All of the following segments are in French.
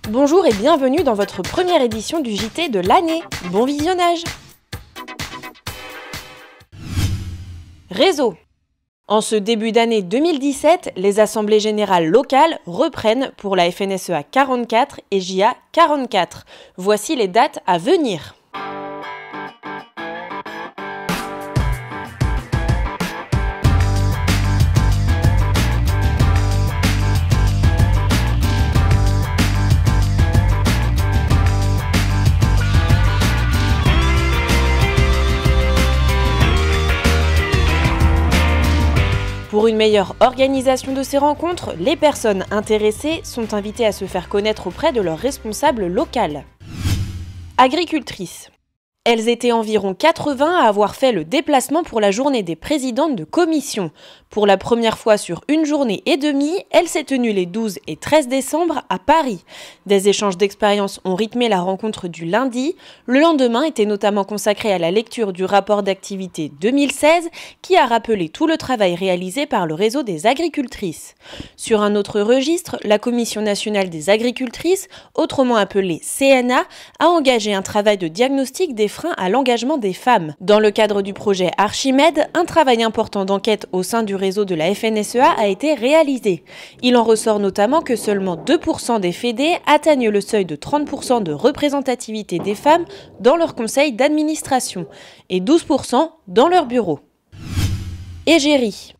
Bonjour et bienvenue dans votre première édition du JT de l'année. Bon visionnage! Réseau. En ce début d'année 2017, les assemblées générales locales reprennent pour la FNSEA 44 et JA 44. Voici les dates à venir. Pour une meilleure organisation de ces rencontres, les personnes intéressées sont invitées à se faire connaître auprès de leur responsable local. Agricultrices. Elles étaient environ 80 à avoir fait le déplacement pour la journée des présidentes de commission. Pour la première fois sur une journée et demie, elle s'est tenue les 12 et 13 décembre à Paris. Des échanges d'expériences ont rythmé la rencontre du lundi. Le lendemain était notamment consacré à la lecture du rapport d'activité 2016 qui a rappelé tout le travail réalisé par le réseau des agricultrices. Sur un autre registre, la Commission nationale des agricultrices, autrement appelée CNA, a engagé un travail de diagnostic des freins à l'engagement des femmes. Dans le cadre du projet Archimède, un travail important d'enquête au sein du réseau de la FNSEA a été réalisé. Il en ressort notamment que seulement 2% des fédés atteignent le seuil de 30% de représentativité des femmes dans leur conseil d'administration et 12% dans leur bureau. Égérie.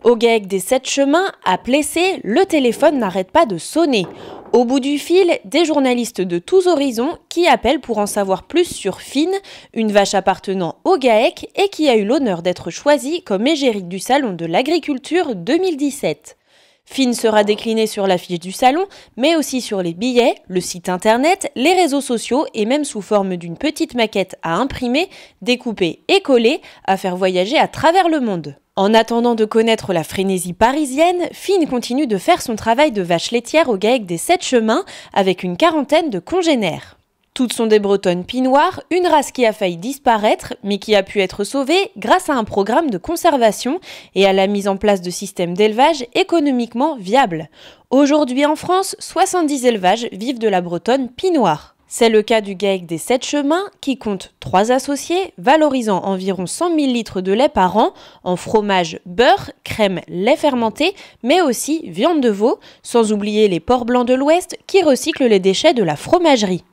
Au GAEC des 7 chemins, à Plessé, le téléphone n'arrête pas de sonner. Au bout du fil, des journalistes de tous horizons qui appellent pour en savoir plus sur Fine, une vache appartenant au GAEC et qui a eu l'honneur d'être choisie comme égérie du Salon de l'Agriculture 2017. Fine sera déclinée sur l'affiche du salon, mais aussi sur les billets, le site internet, les réseaux sociaux et même sous forme d'une petite maquette à imprimer, découper et coller, à faire voyager à travers le monde. En attendant de connaître la frénésie parisienne, Fine continue de faire son travail de vache laitière au GAEC des 7 chemins avec une quarantaine de congénères. Toutes sont des bretonnes pinoires, une race qui a failli disparaître, mais qui a pu être sauvée grâce à un programme de conservation et à la mise en place de systèmes d'élevage économiquement viables. Aujourd'hui en France, 70 élevages vivent de la bretonne pinoire. C'est le cas du GAEC des 7 chemins qui compte 3 associés, valorisant environ 100 000 litres de lait par an en fromage, beurre, crème, lait fermenté, mais aussi viande de veau, sans oublier les porcs blancs de l'Ouest qui recyclent les déchets de la fromagerie.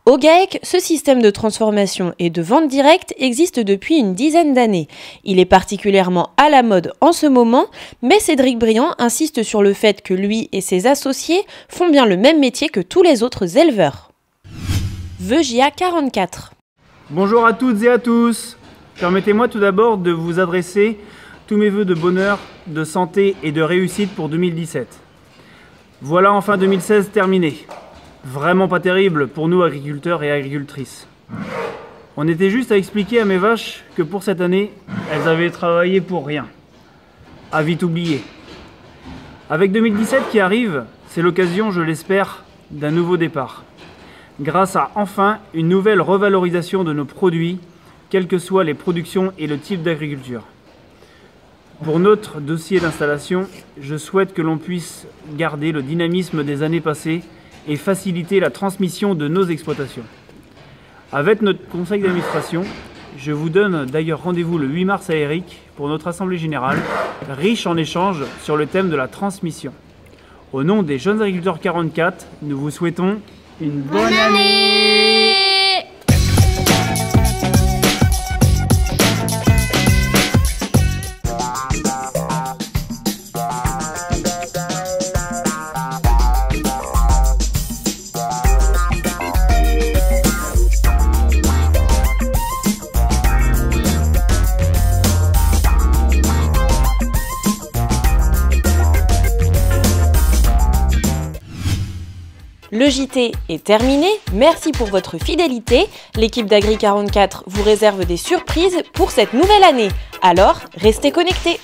Au GAEC, ce système de transformation et de vente directe existe depuis une dizaine d'années. Il est particulièrement à la mode en ce moment, mais Cédric Briand insiste sur le fait que lui et ses associés font bien le même métier que tous les autres éleveurs. Vœux JA 44. Bonjour à toutes et à tous. Permettez-moi tout d'abord de vous adresser tous mes vœux de bonheur, de santé et de réussite pour 2017. Voilà enfin 2016 terminé. Vraiment pas terrible pour nous agriculteurs et agricultrices. On était juste à expliquer à mes vaches que pour cette année, elles avaient travaillé pour rien. À vite oublier. Avec 2017 qui arrive, c'est l'occasion, je l'espère, d'un nouveau départ. Grâce à enfin une nouvelle revalorisation de nos produits, quelles que soient les productions et le type d'agriculture. Pour notre dossier d'installation, je souhaite que l'on puisse garder le dynamisme des années passées et faciliter la transmission de nos exploitations. Avec notre conseil d'administration, je vous donne d'ailleurs rendez-vous le 8 mars à Éric pour notre assemblée générale, riche en échanges sur le thème de la transmission. Au nom des jeunes agriculteurs 44, nous vous souhaitons une bonne année! Le JT est terminé, merci pour votre fidélité. L'équipe d'Agri 44 vous réserve des surprises pour cette nouvelle année. Alors, restez connectés!